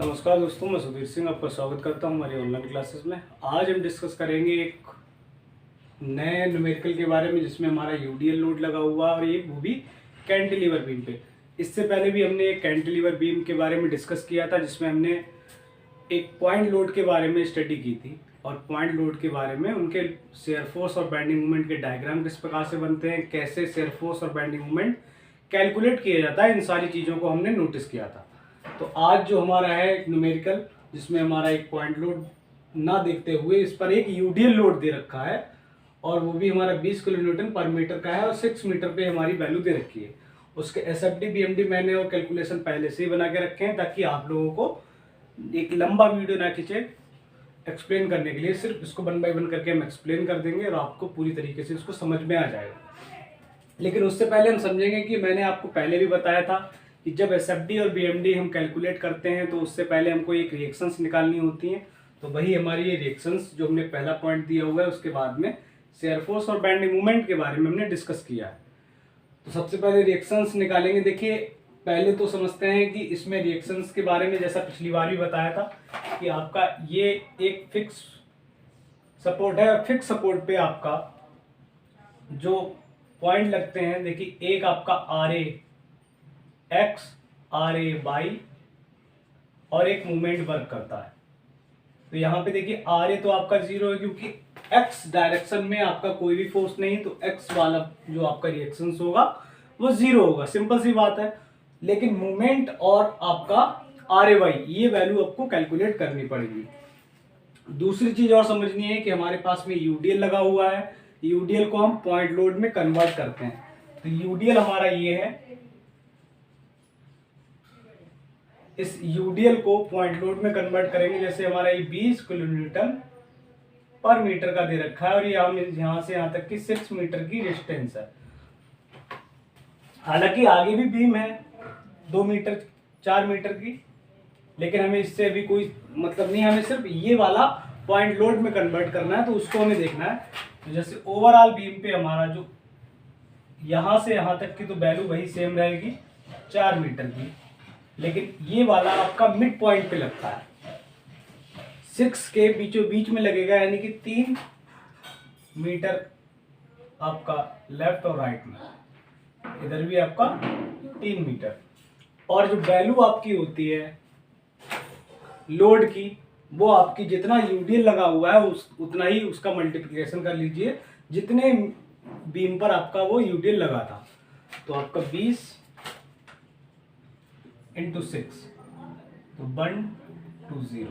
नमस्कार दोस्तों, मैं सुधीर सिंह आपका स्वागत करता हूं हमारी ऑनलाइन क्लासेस में। आज हम डिस्कस करेंगे एक नए न्यूमेरिकल के बारे में जिसमें हमारा यूडीएल लोड लगा हुआ है और ये वो भी कैंटिलीवर बीम पे। इससे पहले भी हमने एक कैंटिलीवर बीम के बारे में डिस्कस किया था जिसमें हमने एक पॉइंट लोड के बारे में स्टडी की थी और पॉइंट लोड के बारे में उनके शेयर फोर्स और बेंडिंग मूवमेंट के डायग्राम किस प्रकार से बनते हैं, कैसे शेयर फोर्स और बेंडिंग मूवमेंट कैलकुलेट किया जाता है, इन सारी चीज़ों को हमने नोटिस किया था। तो आज जो हमारा है न्यूमेरिकल जिसमें हमारा एक पॉइंट लोड ना देखते हुए इस पर एक यूडीएल लोड दे रखा है और वो भी हमारा 20 किलो न्यूटन पर मीटर का है और 6 मीटर पे हमारी वैल्यू दे रखी है। उसके एसएफडी बीएमडी मैंने और कैलकुलेशन पहले से ही बना के रखे हैं ताकि आप लोगों को एक लंबा वीडियो ना खींचे एक्सप्लेन करने के लिए। सिर्फ इसको 1 बाय 1 करके हम एक्सप्लेन कर देंगे और आपको पूरी तरीके से इसको समझ में आ जाएगा। लेकिन उससे पहले हम समझेंगे कि मैंने आपको पहले भी बताया था कि जब एसएफडी और बीएमडी हम कैलकुलेट करते हैं तो उससे पहले हमको एक रिएक्शंस निकालनी होती हैं। तो वही हमारी ये रिएक्शंस जो हमने पहला पॉइंट दिया हुआ है उसके बाद में शेयर फोर्स और बेंडिंग मूवमेंट के बारे में हमने डिस्कस किया है। तो सबसे पहले रिएक्शंस निकालेंगे। देखिए, पहले तो समझते हैं कि इसमें रिएक्शंस के बारे में जैसा पिछली बार भी बताया था कि आपका ये एक फिक्स सपोर्ट है। फिक्स सपोर्ट पे आपका जो पॉइंट लगते हैं, देखिए एक आपका R A X R A Y और एक मूवमेंट वर्क करता है। तो यहाँ पे देखिए आर ए तो आपका 0 है क्योंकि एक्स डायरेक्शन में आपका कोई भी फोर्स नहीं, तो एक्स वाला जो आपका रिएक्शन होगा वो 0 होगा, सिंपल सी बात है। लेकिन मूवमेंट और आपका आर ए वाई ये वैल्यू आपको कैलकुलेट करनी पड़ेगी। दूसरी चीज और समझनी है कि हमारे पास में यूडीएल लगा हुआ है। यूडीएल को हम पॉइंट लोड में कन्वर्ट करते हैं। तो यूडीएल हमारा ये है। इस यूडीएल को पॉइंट लोड में कन्वर्ट करेंगे। जैसे हमारा ये 20 किलो न्यूटन पर मीटर का दे रखा है और ये यहाँ से यहाँ तक की 6 मीटर की डिस्टेंस है। हालांकि आगे भी बीम है 2 मीटर 4 मीटर की, लेकिन हमें इससे अभी कोई मतलब नहीं, हमें सिर्फ ये वाला पॉइंट लोड में कन्वर्ट करना है, तो उसको हमें देखना है। तो जैसे ओवरऑल बीम पे हमारा जो यहाँ से यहाँ तक की तो वैल्यू वही सेम रहेगी 4 मीटर की, लेकिन ये वाला आपका मिड पॉइंट पे लगता है, 6 के बीचों बीच में लगेगा, यानी कि 3 मीटर आपका लेफ्ट और राइट में, इधर भी आपका 3 मीटर। और जो वैल्यू आपकी होती है लोड की, वो आपकी जितना यूडीएल लगा हुआ है उतना ही उसका मल्टीप्लिकेशन कर लीजिए जितने बीम पर आपका वो यूडीएल लगा था। तो आपका 20 × 6 तो 120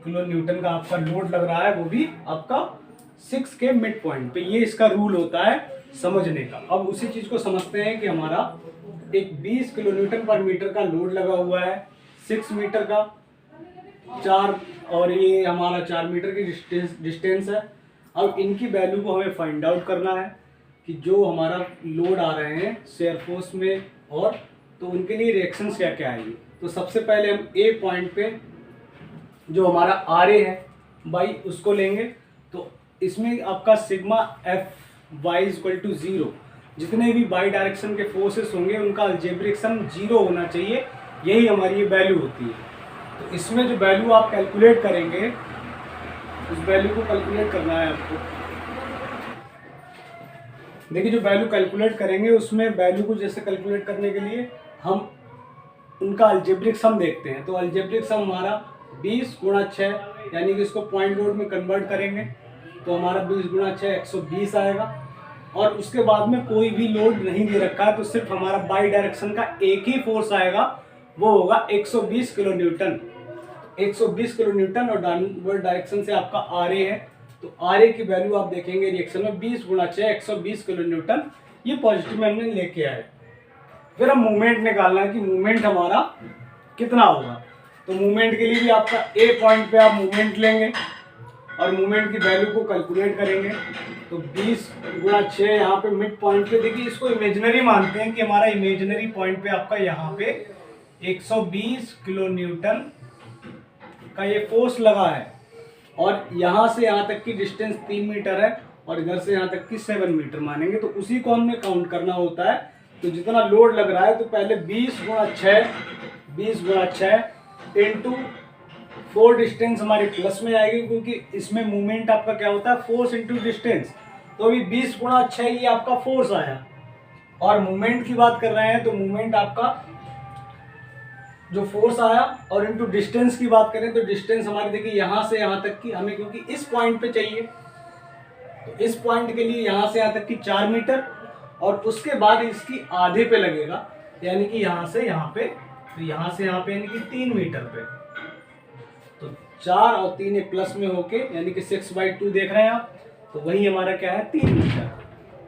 किलो न्यूटन का आपका लोड लग रहा है, वो भी आपका 6 के मिड पॉइंट पे। ये इसका रूल होता है समझने का। अब उसी चीज को समझते हैं कि हमारा एक 20 किलो न्यूटन पर मीटर का लोड लगा हुआ है 6 मीटर का, 4 और ये हमारा 4 मीटर की डिस्टेंस है। अब इनकी वैल्यू को हमें फाइंड आउट करना है कि जो हमारा लोड आ रहे हैं शेयर फोर्स में, और तो उनके लिए रिएक्शंस क्या क्या आएगी। तो सबसे पहले हम ए पॉइंट पे जो हमारा आर ए है बाई उसको लेंगे। तो इसमें आपका sigma F Y equal to 0, जितने भी बाई डायरेक्शन के फोर्सेस होंगे उनका अलजेब्रिक सम 0 होना चाहिए, यही हमारी ये वैल्यू होती है। तो इसमें जो वैल्यू आप कैलकुलेट करेंगे उस वैल्यू को कैलकुलेट करना है आपको। देखिए, जो वैल्यू कैलकुलेट करेंगे उसमें वैल्यू को जैसे कैलकुलेट करने के लिए हम उनका अलजेब्रिक सम देखते हैं। तो अलजेब्रिक सम हमारा 20 × 6, यानी कि इसको पॉइंट लोड में कन्वर्ट करेंगे तो हमारा 20 × 6 120 आएगा। और उसके बाद में कोई भी लोड नहीं दे रखा है, तो सिर्फ हमारा बाई डायरेक्शन का एक ही फोर्स आएगा, वो होगा 120 किलो न्यूटन। 120 किलो न्यूटन और डाउनवर्ड डायरेक्शन से आपका आर ए है। तो आर ए की वैल्यू आप देखेंगे रिएक्शन में 20 × 6 120 किलो न्यूटन, ये पॉजिटिव में हमने लेके आए। फिर हम मूवमेंट निकालना है कि मूवमेंट हमारा कितना होगा। तो मूवमेंट के लिए भी आपका ए पॉइंट पे आप मूवमेंट लेंगे और मूवमेंट की वैल्यू को कैलकुलेट करेंगे। तो 20 × 6 यहाँ पे मिड पॉइंट पे, देखिए इसको इमेजिनरी मानते हैं कि हमारा इमेजिनरी पॉइंट पे आपका यहाँ पे 120 किलो न्यूटन का ये फोर्स लगा है और यहाँ से यहाँ तक की डिस्टेंस 3 मीटर है और इधर से यहाँ तक की 7 मीटर मानेंगे। तो उसी को हमने काउंट करना होता है। तो जितना लोड लग रहा है तो पहले 20 × 6 इंटू 4 डिस्टेंस हमारी प्लस में आएगी, क्योंकि इसमें मूवमेंट आपका क्या होता है, फोर्स इंटू डिस्टेंस। तो अभी 20 गुणा 6 ये आपका फोर्स आया। और मूवमेंट की बात कर रहे हैं तो मूवमेंट आपका जो फोर्स आया, और इनटू डिस्टेंस की बात करें तो डिस्टेंस हमारी देखिए यहाँ से यहाँ तक की हमें, क्योंकि इस पॉइंट पे चाहिए, तो इस पॉइंट के लिए यहाँ से यहाँ तक की 4 मीटर, और उसके बाद इसकी आधे पे लगेगा, यानी कि यहाँ से यहाँ पे, तो यहाँ से यहाँ पे यानी कि 3 मीटर पे। तो 4 और 3 एक प्लस में होके यानी कि 6/2 देख रहे हैं आप, तो वही हमारा क्या है 3 मीटर।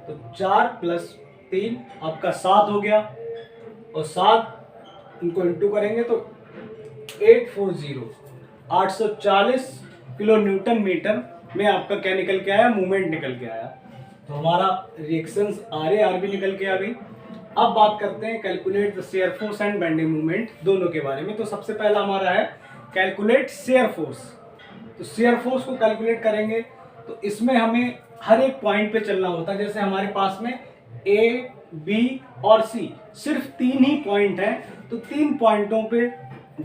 तो 4 + 3 आपका 7 हो गया, और 7 इनको इंटू करेंगे तो 840 किलो न्यूटन मीटर में आपका क्या निकल के आया, मूवमेंट निकल के आया। तो हमारा रिएक्शंस आर भी निकल के आ गई। अब बात करते हैं calculate the shear force and bending movement दोनों के बारे में। तो सबसे पहला हमारा है कैलकुलेट शेयर फोर्स। तो शेयर फोर्स को कैलकुलेट करेंगे तो इसमें हमें हर एक पॉइंट पे चलना होता है। जैसे हमारे पास में ए, बी और सी सिर्फ 3 ही पॉइंट हैं, तो 3 पॉइंटों पे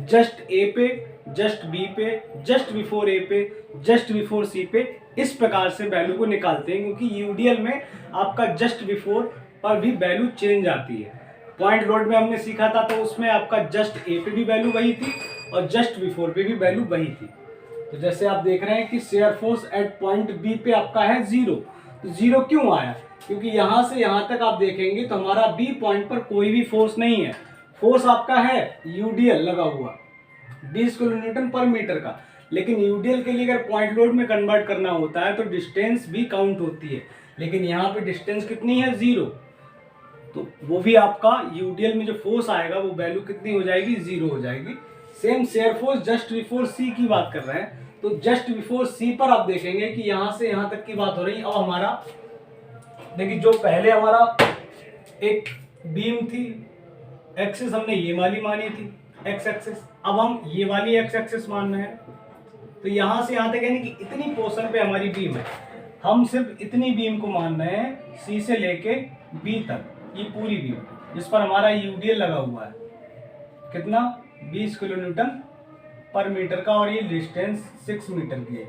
जस्ट ए पे, जस्ट बी पे, जस्ट बिफोर ए पे, जस्ट बिफोर सी पे इस प्रकार से वैल्यू को निकालते हैं, क्योंकि यूडीएल में आपका जस्ट बिफोर पर भी वैल्यू चेंज आती है। पॉइंट लोड में हमने सीखा था, तो उसमें आपका जस्ट ए पे भी वैल्यू वही थी और जस्ट बिफोर पे भी वैल्यू वही थी। तो जैसे आप देख रहे हैं कि shear force at point B पे आपका है 0। तो 0 क्यों आया, क्योंकि यहाँ से यहाँ तक आप देखेंगे तो हमारा बी पॉइंट पर कोई भी फोर्स नहीं है। फोर्स आपका है यूडीएल लगा हुआ 20 किलो न्यूटन पर मीटर का, लेकिन यूडीएल के लिए अगर पॉइंट लोड में कन्वर्ट करना होता है तो डिस्टेंस भी काउंट होती है, लेकिन यहाँ पे डिस्टेंस कितनी है 0। तो वो भी आपका यूडीएल में जो फोर्स आएगा वो वैल्यू कितनी हो जाएगी, 0 हो जाएगी। Same shear force just before C की बात कर रहे हैं, तो जस्ट बिफोर सी पर आप देखेंगे कि यहाँ से यहाँ तक की बात हो रही है। अब हमारा देखिए, जो पहले हमारा एक बीम थी, एक्सिस हमने ये वाली मानी थी एक्स एक्सिस, अब हम ये वाली एक्स एक्सिस मान रहे हैं। तो यहाँ से यहाँ तक यानी कि इतनी पोर्शन पे हमारी बीम है, हम सिर्फ इतनी बीम को मान रहे हैं, सी से लेके बी तक, ये पूरी बीम जिस पर हमारा यूडीएल लगा हुआ है कितना 20 किलो न्यूटन पर मीटर का, और ये डिस्टेंस 6 मीटर की है।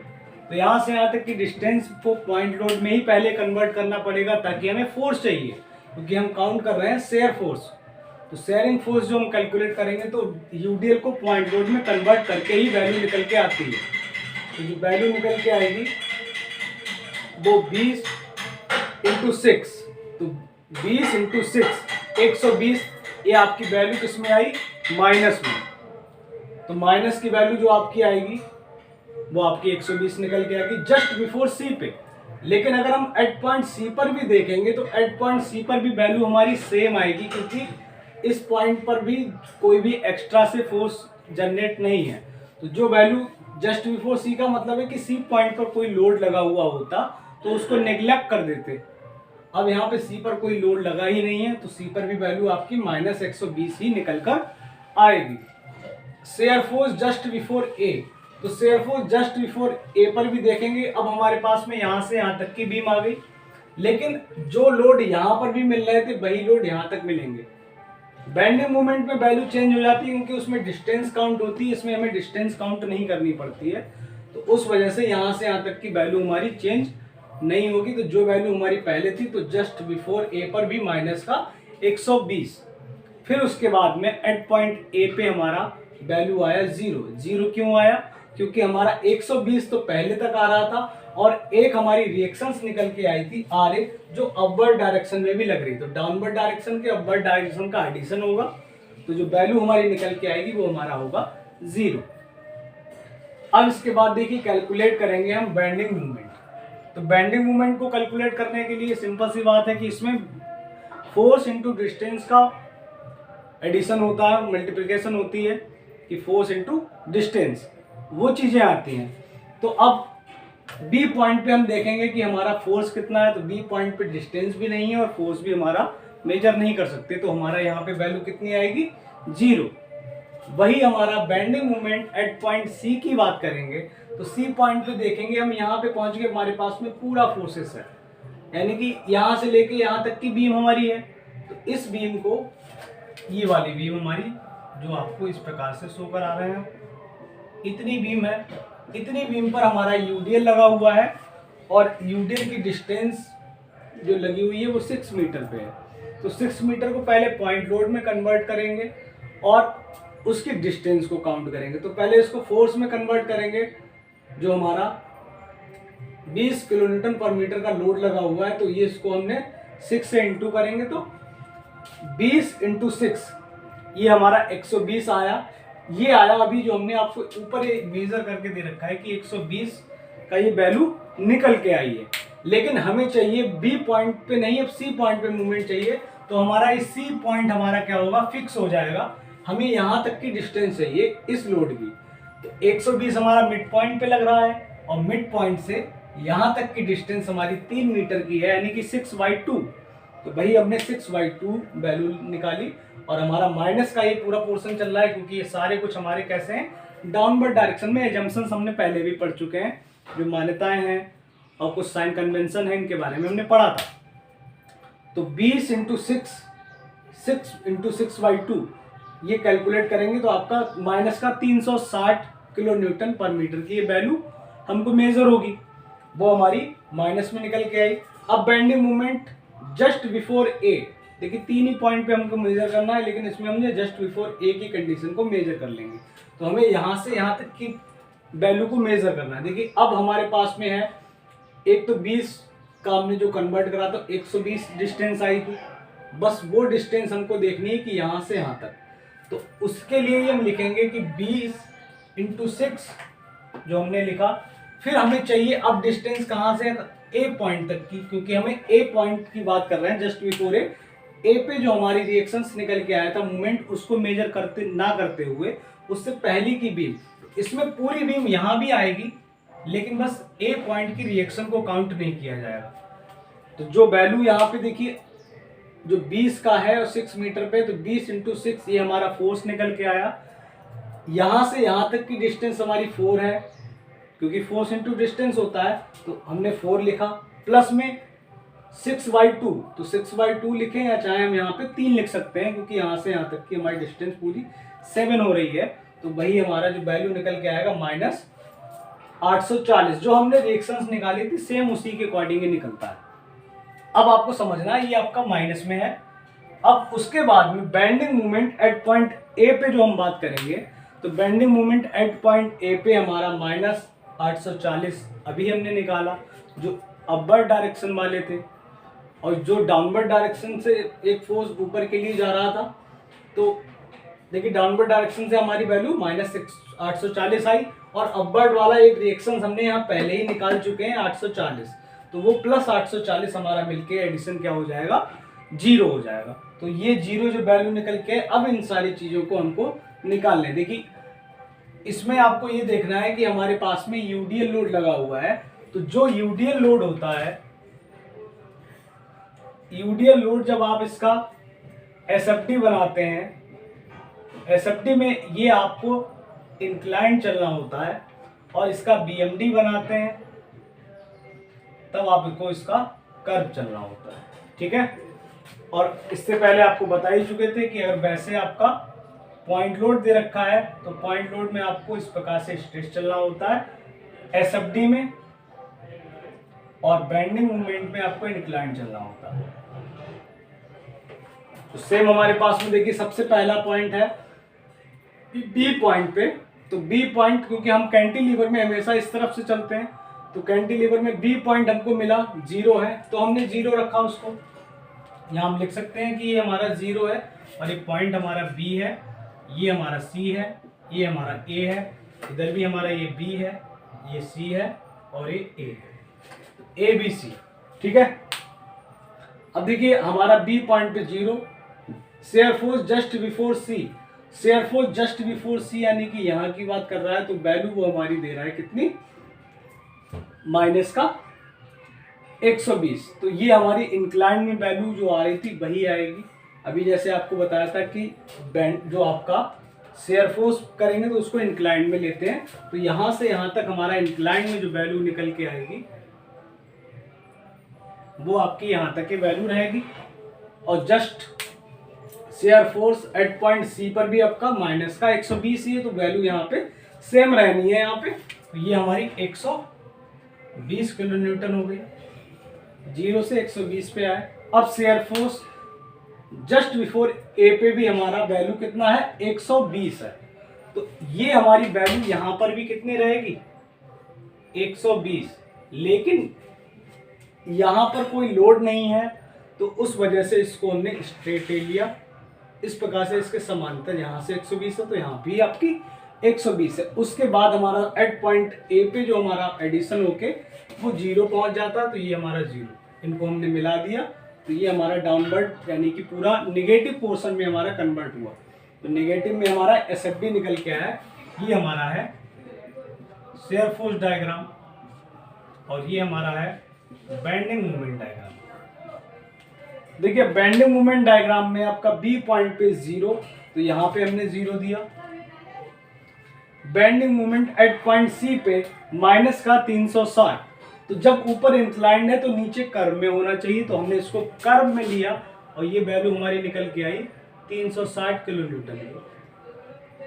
तो यहाँ से यहाँ तक की डिस्टेंस को पॉइंट लोड में ही पहले कन्वर्ट करना पड़ेगा, ताकि हमें फोर्स चाहिए, क्योंकि हम काउंट कर रहे हैं शेयर फोर्स। तो शेयरिंग फोर्स जो हम कैलकुलेट करेंगे तो यूडीएल को पॉइंट लोड में कन्वर्ट करके ही वैल्यू निकल के आती है। तो जो वैल्यू निकल के आएगी वो 20 × 6, तो 20 × 6 120, ये आपकी वैल्यू किस में आई, माइनस में। तो माइनस की वैल्यू जो आपकी आएगी वो आपकी 120 निकल के आएगी जस्ट बिफोर सी पे। लेकिन अगर हम एट पॉइंट सी पर भी देखेंगे तो एट पॉइंट सी पर भी वैल्यू हमारी सेम आएगी, क्योंकि इस पॉइंट पर भी कोई भी एक्स्ट्रा से फोर्स जनरेट नहीं है। तो जो वैल्यू जस्ट बिफोर सी का मतलब है कि सी पॉइंट पर कोई लोड लगा हुआ होता तो उसको नेग्लेक्ट कर देते। अब यहाँ पे सी पर कोई लोड लगा ही नहीं है, तो सी पर भी वैल्यू आपकी -120 ही निकल कर आएगी। शेयर फोर्स जस्ट बिफोर ए, तो शेयर फोर्स जस्ट बिफोर ए पर भी देखेंगे, अब हमारे पास में यहाँ से यहाँ तक की बीम आ गई, लेकिन जो लोड यहाँ पर भी मिल रहे थे वही लोड यहाँ तक मिलेंगे। बेंडिंग मोमेंट में वैल्यू चेंज हो जाती है, क्योंकि उसमें डिस्टेंस काउंट होती है, इसमें हमें डिस्टेंस काउंट नहीं करनी पड़ती है। तो उस वजह से यहाँ से यहाँ तक की वैल्यू हमारी चेंज नहीं होगी। तो जो वैल्यू हमारी पहले थी तो जस्ट बिफोर ए पर भी माइनस का 120। फिर उसके बाद में एट पॉइंट ए पे हमारा वैल्यू आया 0। 0 क्यों आया, क्योंकि हमारा 120 तो पहले तक आ रहा था, और एक हमारी रिएक्शंस निकल के आई थी RA, जो अपवर्ड डायरेक्शन में भी लग रही। तो डाउनवर्ड डायरेक्शन के अपवर्ड डायरेक्शन का एडिशन होगा, तो जो वैल्यू हमारी निकल के आएगी वो हमारा होगा 0। अब इसके बाद देखिए कैलकुलेट करेंगे हम बेंडिंग मूवमेंट। तो बेंडिंग मूवमेंट को कैलकुलेट करने के लिए सिंपल सी बात है कि इसमें फोर्स इंटू डिस्टेंस का एडिशन होता है, मल्टीप्लिकेशन होती है कि फोर्स इंटू डिस्टेंस, वो चीजें आती हैं। तो अब बी पॉइंट पे हम देखेंगे कि हमारा फोर्स कितना है, तो बी पॉइंट पे डिस्टेंस भी नहीं है और फोर्स भी हमारा मेजर नहीं कर सकते, तो हमारा यहाँ पे वैल्यू कितनी आएगी 0। वही हमारा bending moment at point C की बात करेंगे, तो सी पॉइंट पे देखेंगे हम, यहाँ पे पहुंच गए, हमारे पास में पूरा फोर्सेस है, यानी कि यहाँ से लेके यहाँ तक की बीम हमारी है। तो इस बीम को, ये वाली बीम हमारी जो आपको इस प्रकार से शो करा रहे हैं, इतनी बीम है, इतनी बीम पर हमारा यूडीएल लगा हुआ है और यूडीएल की डिस्टेंस जो लगी हुई है वो 6 मीटर पे है। तो 6 मीटर को पहले पॉइंट लोड में कन्वर्ट करेंगे और उसकी डिस्टेंस को काउंट करेंगे। तो पहले इसको फोर्स में कन्वर्ट करेंगे, जो हमारा 20 किलो न्यूटन पर मीटर का लोड लगा हुआ है, तो ये इसको हमने 6 से इंटू करेंगे, तो 20 इंटू 6 ये हमारा 120 आया। ये आया अभी जो हमने आपको ऊपर एक मेजर करके दे रखा है कि 120 का ये वैल्यू निकल के आई है, लेकिन हमें चाहिए बी पॉइंट पे नहीं, अब सी पॉइंट पे मूवमेंट चाहिए। तो हमारा इस सी पॉइंट हमारा क्या होगा, फिक्स हो जाएगा। हमें यहाँ तक की डिस्टेंस चाहिए इस लोड की, तो 120 हमारा मिड पॉइंट पे लग रहा है और मिड पॉइंट से यहाँ तक की डिस्टेंस हमारी 3 मीटर की है, यानी कि 6/2। तो भाई हमने 6/2 वैल्यू निकाली और हमारा माइनस का ये पूरा पोर्शन चल रहा है, क्योंकि ये सारे कुछ हमारे कैसे हैं, डाउनवर्ड डायरेक्शन में। एजम्पशंस हमने पहले भी पढ़ चुके हैं, जो मान्यताएं हैं और कुछ साइन कन्वेंशन है, इनके बारे में हमने पढ़ा था। तो 20 इंटू 6 इंटू 6/2 ये कैलकुलेट करेंगे तो आपका माइनस का 360 किलो न्यूटन पर मीटर की ये वैल्यू हमको मेजर होगी, वो हमारी माइनस में निकल के आई। अब बेंडिंग मूवमेंट जस्ट बिफोर ए, देखिए 3 ही पॉइंट पे हमको मेजर करना है, लेकिन इसमें हमने जस्ट बिफोर ए की कंडीशन को मेजर कर लेंगे। तो हमें यहाँ से यहाँ तक की वैल्यू को मेजर करना है। देखिए अब हमारे पास में है, एक तो 20 का हमने जो कन्वर्ट करा तो 120 डिस्टेंस आई थी, बस वो डिस्टेंस हमको देखनी है कि यहाँ से यहाँ तक। तो उसके लिए हम लिखेंगे कि 20 इंटू 6 जो हमने लिखा, फिर हमें चाहिए अब डिस्टेंस कहाँ से, ए पॉइंट तक की, क्योंकि हमें ए पॉइंट की बात कर रहे हैं जस्ट बिफोर ए। ए पे जो हमारी रिएक्शंस निकल के आया था मूवमेंट, उसको मेजर करते हुए उससे पहली की बीम, इसमें पूरी बीम यहाँ भी आएगी, लेकिन बस ए पॉइंट की रिएक्शन को काउंट नहीं किया जाएगा। तो जो वैल्यू यहाँ पे देखिए जो 20 का है और 6 मीटर पे, तो 20 इंटू 6 ये हमारा फोर्स निकल के आया। यहाँ से यहाँ तक की डिस्टेंस हमारी 4 है, क्योंकि फोर्स इंटू डिस्टेंस होता है, तो हमने 4 लिखा, प्लस में 6/2, तो 6/2 लिखें, या चाहे हम यहाँ पे 3 लिख सकते हैं, क्योंकि यहाँ से यहाँ तक की हमारी डिस्टेंस पूरी 7 हो रही है। तो वही हमारा जो वैल्यू निकल के आएगा माइनस 840। जो हमने रिएक्शंस निकाली थी सेम उसी के अकॉर्डिंग ही निकलता है। अब आपको समझना है ये आपका माइनस में है। अब उसके बाद में bending movement at point A पे जो हम बात करेंगे, तो bending movement at point A पे हमारा माइनस 840 अभी हमने निकाला, जो अपवर्ड डायरेक्शन वाले थे, और जो डाउनवर्ड डायरेक्शन से एक फोर्स ऊपर के लिए जा रहा था। तो देखिए डाउनवर्ड डायरेक्शन से हमारी वैल्यू माइनस 840 आई, और अपवर्ड वाला एक रिएक्शन हमने यहाँ पहले ही निकाल चुके हैं 840, तो वो प्लस 840 हमारा मिलके एडिशन क्या हो जाएगा, 0 हो जाएगा। तो ये 0 जो वैल्यू निकल के, अब इन सारी चीज़ों को हमको निकालने। देखिए इसमें आपको ये देखना है कि हमारे पास में यूडीएल लोड लगा हुआ है, तो जो यूडीएल लोड होता है, यूडीएल लोड जब आप इसका एसएफटी बनाते हैं, एसएफटी में ये आपको इंक्लाइन चलना होता है, और इसका बीएमडी बनाते हैं तब आपको इसका कर्व चलना होता है, ठीक है। और इससे पहले आपको बता ही चुके थे कि अगर वैसे आपका पॉइंट लोड दे रखा है, तो पॉइंट लोड में आपको इस प्रकार से स्ट्रेस चलना होता है एसएफडी में, और बेंडिंग मूवमेंट में आपको इंक्लाइन चलना होता है। तो सेम हमारे पास में देखिए सबसे पहला पॉइंट है बी पॉइंट पे। तो बी पॉइंट, क्योंकि हम कैंटिलीवर में हमेशा इस तरफ से चलते हैं, तो कैंटिलीवर में बी पॉइंट हमको मिला 0 है, तो हमने 0 रखा उसको। यहाँ हम लिख सकते हैं कि ये हमारा 0 है, और ये पॉइंट हमारा बी है, ये हमारा सी है, ये हमारा ए है, इधर भी हमारा ये बी है, ये सी है, और ये ए है, ए बी सी, ठीक है। अब देखिए हमारा बी पॉइंट पे 0, शेयर फोर्स जस्ट बिफोर सी, शेयर फोर्स जस्ट बिफोर सी यानी कि यहाँ की बात कर रहा है, तो वैल्यू वो हमारी दे रहा है कितनी, माइनस का 120। तो ये हमारी इंक्लाइन में वैल्यू जो आ रही थी वही आएगी। अभी जैसे आपको बताया था कि बैंड जो आपका शेयर फोर्स करेंगे तो उसको इंक्लाइन में लेते हैं, तो यहाँ से यहाँ तक हमारा इंक्लाइन में जो वैल्यू निकल के आएगी वो आपकी यहाँ तक की वैल्यू रहेगी। और just shear force at point C पर भी आपका माइनस का 120 ही है, तो वैल्यू यहाँ पे सेम रहनी है यहाँ पे। तो ये हमारी 120 किलो न्यूटन हो गई, 0 से 120 पे आए। अब share force just before A पे भी हमारा वैल्यू कितना है, 120 है। तो ये हमारी वैल्यू यहां पर भी कितनी रहेगी, 120। लेकिन यहां पर कोई लोड नहीं है, तो उस वजह से इसको हमने स्ट्रेट ले लिया। इस प्रकार से इसके समांतर यहाँ से 120 है, तो यहाँ भी आपकी 120 है। उसके बाद हमारा एट पॉइंट ए पे जो हमारा एडिशन होके वो 0 पहुंच जाता है, तो ये हमारा 0, इनको हमने मिला दिया, तो ये हमारा डाउनवर्ड यानी कि पूरा निगेटिव पोर्शन में हमारा कन्वर्ट हुआ। तो निगेटिव में हमारा एसएफडी निकल के आया। ये हमारा है शेयर फोर्स डायग्राम, और ये हमारा है बेंडिंग मोमेंट डायग्राम। देखिए बेंडिंग मोमेंट डायग्राम में आपका बी पॉइंट पे 0, तो यहाँ पे हमने 0 दिया। Bending moment at point C पे माइनस का 360, तो जब ऊपर इंक्लाइंड है तो नीचे कर्व में होना चाहिए, तो हमने इसको कर्व में लिया और ये वैल्यू हमारी निकल के आई 360 किलो न्यूटन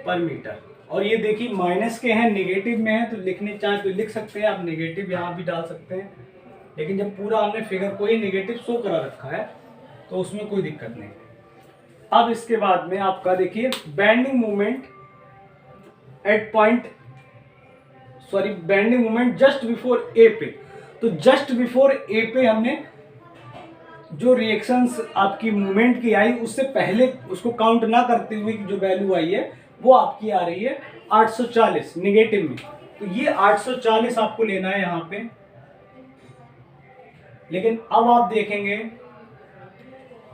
पर मीटर। और ये देखिए माइनस के हैं, नेगेटिव में है, तो लिखने चाहे तो लिख सकते हैं आप, नेगेटिव यहाँ भी डाल सकते हैं। लेकिन जब पूरा हमने फिगर को ही नेगेटिव शो करा रखा है तो उसमें कोई दिक्कत नहीं। अब इसके बाद में आपका देखिए bending moment at point bending moment just before A पे, तो जस्ट बिफोर ए पे हमने जो रिएक्शंस आपकी मूवमेंट की आई उससे पहले उसको काउंट ना करते हुए जो वैल्यू आई है वो आपकी आ रही है 840 निगेटिव में। तो ये 840 आपको लेना है यहाँ पे। लेकिन अब आप देखेंगे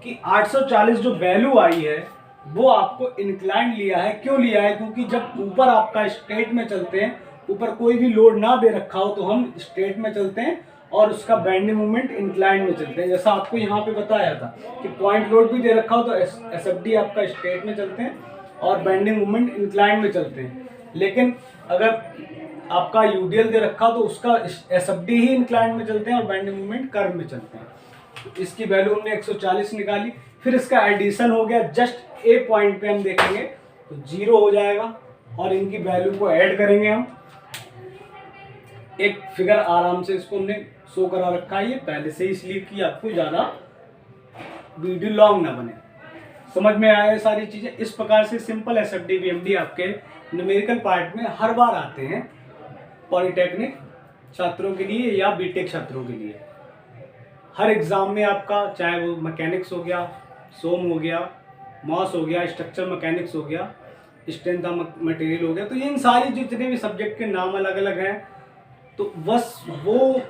कि 840 जो वैल्यू आई है वो आपको इंक्लाइन लिया है। क्यों लिया है? क्योंकि जब ऊपर आपका स्ट्रेट में चलते हैं, ऊपर कोई भी लोड ना दे रखा हो तो हम स्ट्रेट में चलते हैं और उसका बेंडिंग मोमेंट इंक्लाइन में चलते हैं। जैसा आपको यहाँ पे बताया था कि पॉइंट लोड भी दे रखा हो तो एसएफडी आपका स्ट्रेट में चलते हैं और बेंडिंग मोमेंट इंक्लाइन में चलते हैं। लेकिन अगर आपका यूडीएल दे रखा हो तो उसका एसएफडी ही इंक्लाइन में चलते हैं और बेंडिंग मोमेंट कर्व में चलते हैं। तो इसकी वैल्यू हमने 140 निकाली। फिर इसका एडिशन हो गया जस्ट ए पॉइंट पे, हम देखेंगे तो 0 हो जाएगा और इनकी वैल्यू को ऐड करेंगे हम। एक फिगर आराम से इसको हमने शो करा रखा है ये पहले से, इसलिए कि आपको ज़्यादा वीडियो लॉन्ग ना बने। समझ में आया सारी चीज़ें? इस प्रकार से सिंपल एसएफडी वीएमडी आपके न्यूमेरिकल पार्ट में हर बार आते हैं पॉलिटेक्निक छात्रों के लिए या बीटेक छात्रों के लिए। हर एग्ज़ाम में आपका चाहे वो मैकेनिक्स हो गया, सोम हो गया, मॉस हो गया, स्ट्रक्चर मैकेनिक्स हो गया, स्ट्रेंथ ऑफ मटेरियल हो गया, तो इन सारी जितने भी सब्जेक्ट के नाम अलग अलग हैं, तो बस वो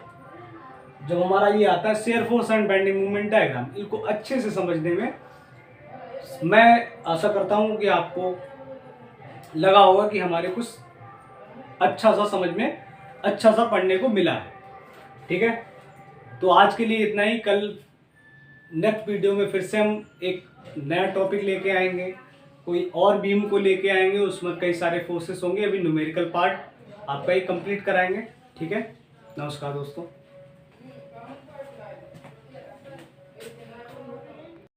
जब हमारा ये आता है shear force and bending moment diagram, इनको अच्छे से समझने में मैं आशा करता हूँ कि आपको लगा होगा कि हमारे कुछ अच्छा सा समझ में, अच्छा सा पढ़ने को मिला है। ठीक है, तो आज के लिए इतना ही। कल नेक्स्ट वीडियो में फिर से हम एक नया टॉपिक लेके आएंगे, कोई और बीम को लेके आएंगे, उसमें कई सारे फोर्सेस होंगे। अभी न्यूमेरिकल पार्ट आपका ही कंप्लीट कराएंगे। ठीक है, नमस्कार दोस्तों।